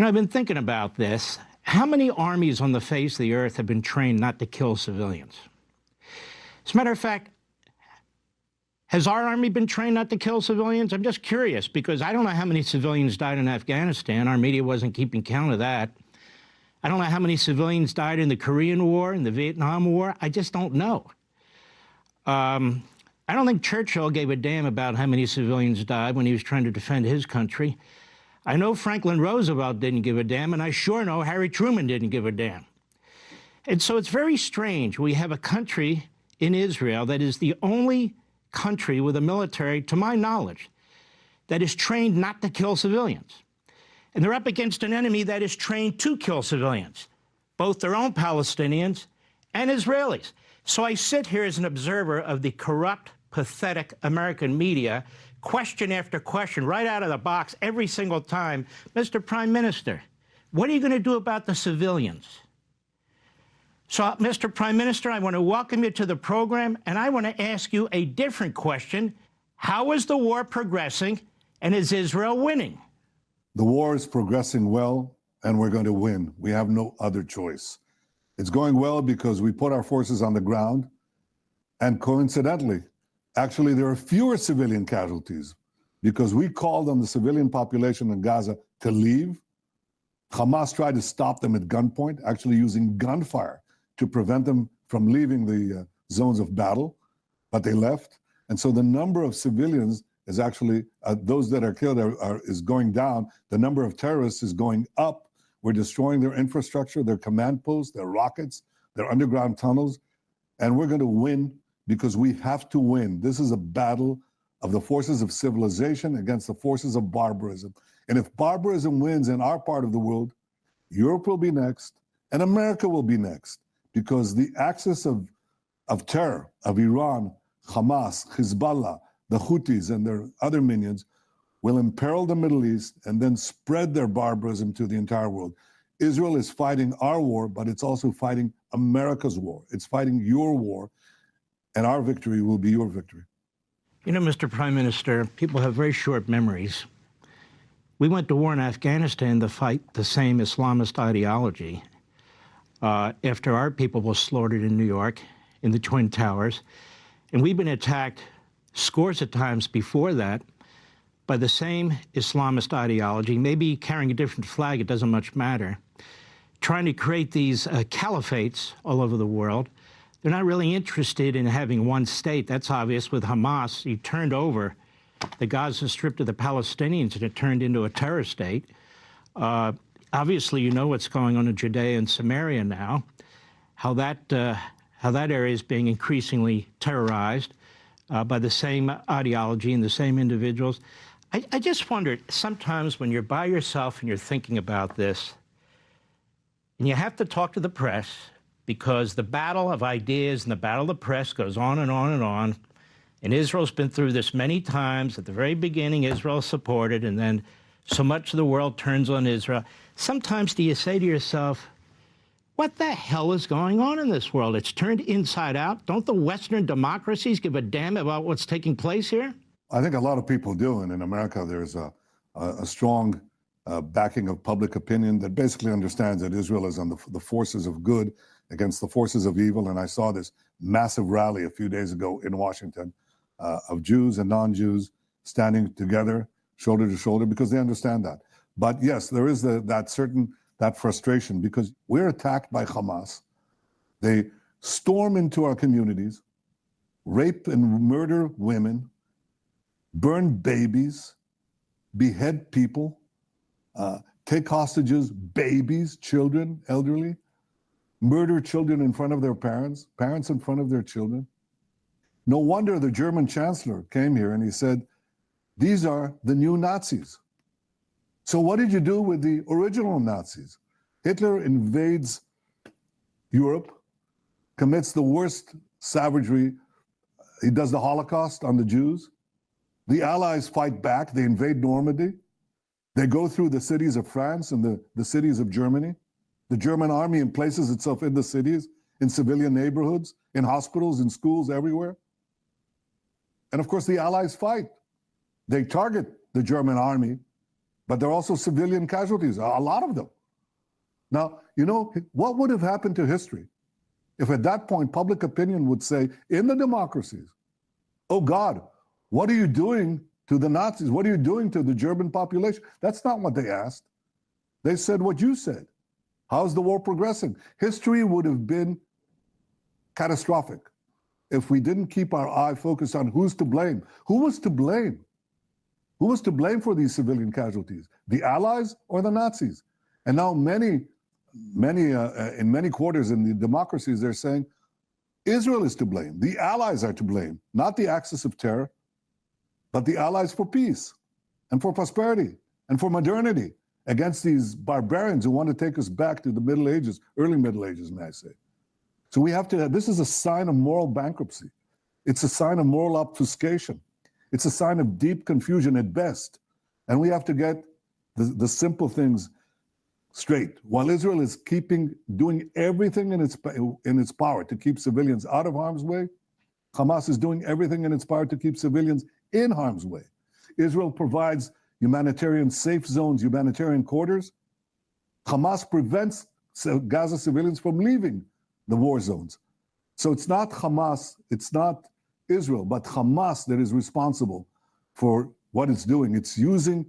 I've been thinking about this. How many armies on the face of the earth have been trained not to kill civilians? As a matter of fact, has our army been trained not to kill civilians? I'm just curious, because I don't know how many civilians died in Afghanistan. Our media wasn't keeping count of that. I don't know how many civilians died in the Korean War, in the Vietnam War. I just don't know. I don't think Churchill gave a damn about how many civilians died when he was trying to defend his country. I know Franklin Roosevelt didn't give a damn, and I sure know Harry Truman didn't give a damn. And so it's very strange. We have a country in Israel that is the only country with a military, to my knowledge, that is trained not to kill civilians. And they're up against an enemy that is trained to kill civilians, both their own Palestinians and Israelis. So I sit here as an observer of the corrupt, pathetic American media, question after question, right out of the box, every single time. Mr. Prime Minister, what are you going to do about the civilians? So, Mr. Prime Minister, I want to welcome you to the program, and I want to ask you a different question. How is the war progressing, and is Israel winning? The war is progressing well, and we're going to win. We have no other choice. It's going well because we put our forces on the ground, and coincidentally, actually, there are fewer civilian casualties because we called on the civilian population in Gaza to leave. Hamas tried to stop them at gunpoint, actually using gunfire to prevent them from leaving the zones of battle, but they left. And so the number of civilians is actually, those that are killed is going down. The number of terrorists is going up. We're destroying their infrastructure, their command posts, their rockets, their underground tunnels, and we're going to win because we have to win. This is a battle of the forces of civilization against the forces of barbarism. And if barbarism wins in our part of the world, Europe will be next, and America will be next, because the axis of terror of Iran, Hamas, Hezbollah, the Houthis, and their other minions will imperil the Middle East and then spread their barbarism to the entire world. Israel is fighting our war, but it's also fighting America's war. It's fighting your war, and our victory will be your victory. You know, Mr. Prime Minister, people have very short memories. We went to war in Afghanistan to fight the same Islamist ideology after our people were slaughtered in New York in the Twin Towers. And we've been attacked scores of times before that by the same Islamist ideology, maybe carrying a different flag, it doesn't much matter, trying to create these caliphates all over the world. They're not really interested in having one state. That's obvious with Hamas. You turned over the Gaza Strip to the Palestinians, and it turned into a terror state. Obviously, you know what's going on in Judea and Samaria now, how that area is being increasingly terrorized by the same ideology and the same individuals. I just wondered, sometimes when you're by yourself and you're thinking about this, and you have to talk to the press, because the battle of ideas and the battle of the press goes on and on and on. And Israel's been through this many times. At the very beginning, Israel supported, and then so much of the world turns on Israel. Sometimes do you say to yourself, what the hell is going on in this world? It's turned inside out. Don't the Western democracies give a damn about what's taking place here? I think a lot of people do, and in America there's a strong backing of public opinion that basically understands that Israel is on the forces of good against the forces of evil. And I saw this massive rally a few days ago in Washington of Jews and non-Jews standing together, shoulder to shoulder, because they understand that. But yes, there is that frustration because we're attacked by Hamas. They storm into our communities, rape and murder women, burn babies, behead people, take hostages, babies, children, elderly, murder children in front of their parents, parents in front of their children. No wonder the German chancellor came here and he said, these are the new Nazis. So what did you do with the original Nazis? Hitler invades Europe, commits the worst savagery. He does the Holocaust on the Jews. The Allies fight back. They invade Normandy. They go through the cities of France and the cities of Germany. The German army places itself in the cities, in civilian neighborhoods, in hospitals, in schools, everywhere. And of course, the Allies fight. They target the German army but there are also civilian casualties, a lot of them. Now, you know, what would have happened to history if at that point public opinion would say, in the democracies, oh God, what are you doing to the Nazis? What are you doing to the German population? That's not what they asked. They said what you said. How's the war progressing? History would have been catastrophic if we didn't keep our eye focused on who's to blame. Who was to blame? Who was to blame for these civilian casualties? The Allies or the Nazis? And now in many quarters in the democracies, they're saying Israel is to blame. The Allies are to blame, not the axis of terror, but the Allies for peace and for prosperity and for modernity against these barbarians who want to take us back to the Middle Ages, early Middle Ages, may I say. So we have to, this is a sign of moral bankruptcy. It's a sign of moral obfuscation. It's a sign of deep confusion at best. And we have to get the simple things straight. While Israel is doing everything in its power to keep civilians out of harm's way, Hamas is doing everything in its power to keep civilians in harm's way. Israel provides humanitarian safe zones, humanitarian quarters. Hamas prevents Gaza civilians from leaving the war zones. So it's not Hamas, it's not Israel, but Hamas that is responsible for what it's doing. It's using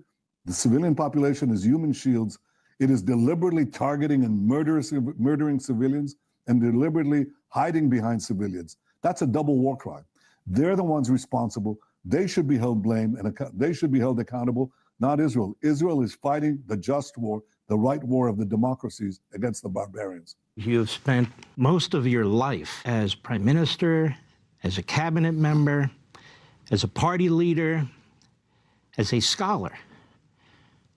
the civilian population as human shields. It is deliberately targeting and murdering civilians and deliberately hiding behind civilians. That's a double war crime. They're the ones responsible. They should be held blame and they should be held accountable, not Israel. Israel is fighting the just war, the right war of the democracies against the barbarians. You've spent most of your life as prime minister, as a cabinet member, as a party leader, as a scholar,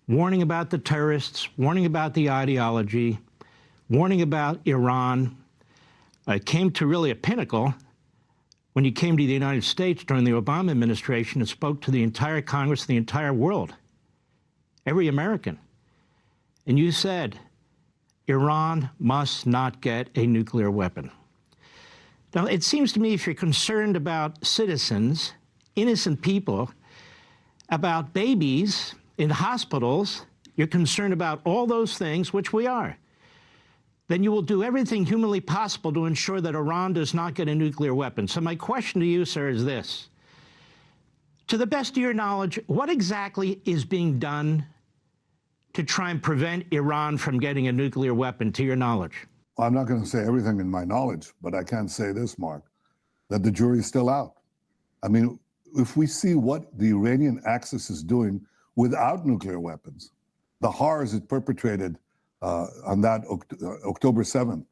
warning about the terrorists, warning about the ideology, warning about Iran. It came to really a pinnacle when you came to the United States during the Obama administration and spoke to the entire Congress, the entire world, every American. And you said, Iran must not get a nuclear weapon. Now, it seems to me if you're concerned about citizens, innocent people, about babies in hospitals, you're concerned about all those things, which we are, then you will do everything humanly possible to ensure that Iran does not get a nuclear weapon. So my question to you, sir, is this. To the best of your knowledge, what exactly is being done to try and prevent Iran from getting a nuclear weapon, to your knowledge? Well, I'm not going to say everything in my knowledge, but I can say this, Mark, that the jury is still out. I mean, if we see what the Iranian axis is doing without nuclear weapons, the horrors it perpetrated on that October 7th,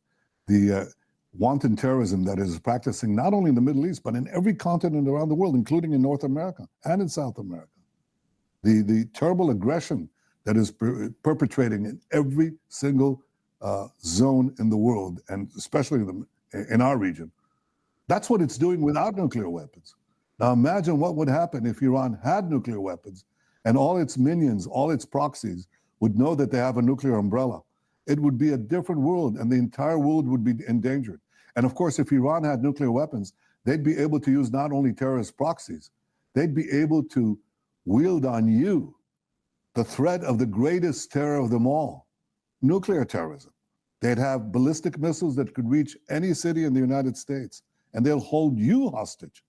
the wanton terrorism that is practicing not only in the Middle East, but in every continent around the world, including in North America and in South America. The terrible aggression that is perpetrating in every single zone in the world, and especially in our region. That's what it's doing without nuclear weapons. Now imagine what would happen if Iran had nuclear weapons and all its minions, all its proxies would know that they have a nuclear umbrella. It would be a different world and the entire world would be endangered. And of course, if Iran had nuclear weapons, they'd be able to use not only terrorist proxies, they'd be able to wield on you the threat of the greatest terror of them all, nuclear terrorism. They'd have ballistic missiles that could reach any city in the United States, and they'll hold you hostage.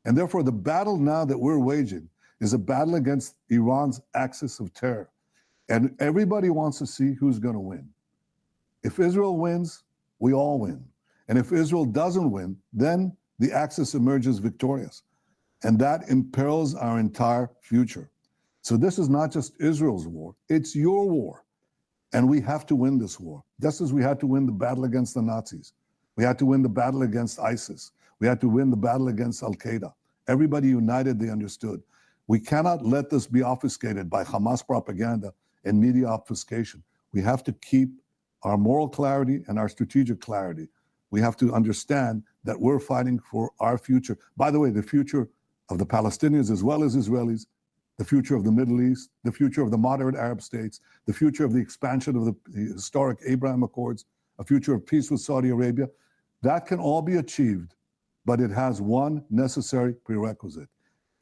And therefore, the battle now that we're waging is a battle against Iran's axis of terror. And everybody wants to see who's going to win. If Israel wins, we all win. And if Israel doesn't win, then the axis emerges victorious. And that imperils our entire future. So this is not just Israel's war, it's your war. And we have to win this war, just as we had to win the battle against the Nazis. We had to win the battle against ISIS. We had to win the battle against Al-Qaeda. Everybody united, they understood. We cannot let this be obfuscated by Hamas propaganda and media obfuscation. We have to keep our moral clarity and our strategic clarity. We have to understand that we're fighting for our future. By the way, the future of the Palestinians as well as Israelis, the future of the Middle East, the future of the moderate Arab states, the future of the expansion of the historic Abraham Accords, a future of peace with Saudi Arabia. That can all be achieved, but it has one necessary prerequisite: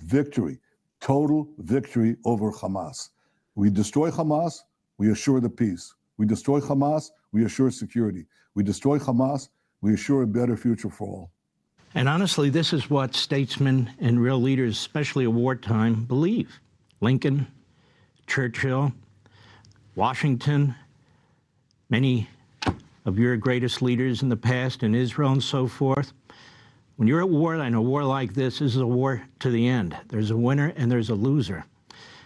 victory, total victory over Hamas. We destroy Hamas, we assure the peace. We destroy Hamas, we assure security. We destroy Hamas, we assure a better future for all. And honestly, this is what statesmen and real leaders, especially at wartime, believe. Lincoln, Churchill, Washington, many of your greatest leaders in the past in Israel and so forth. When you're at war, and a war like this is a war to the end. There's a winner and there's a loser.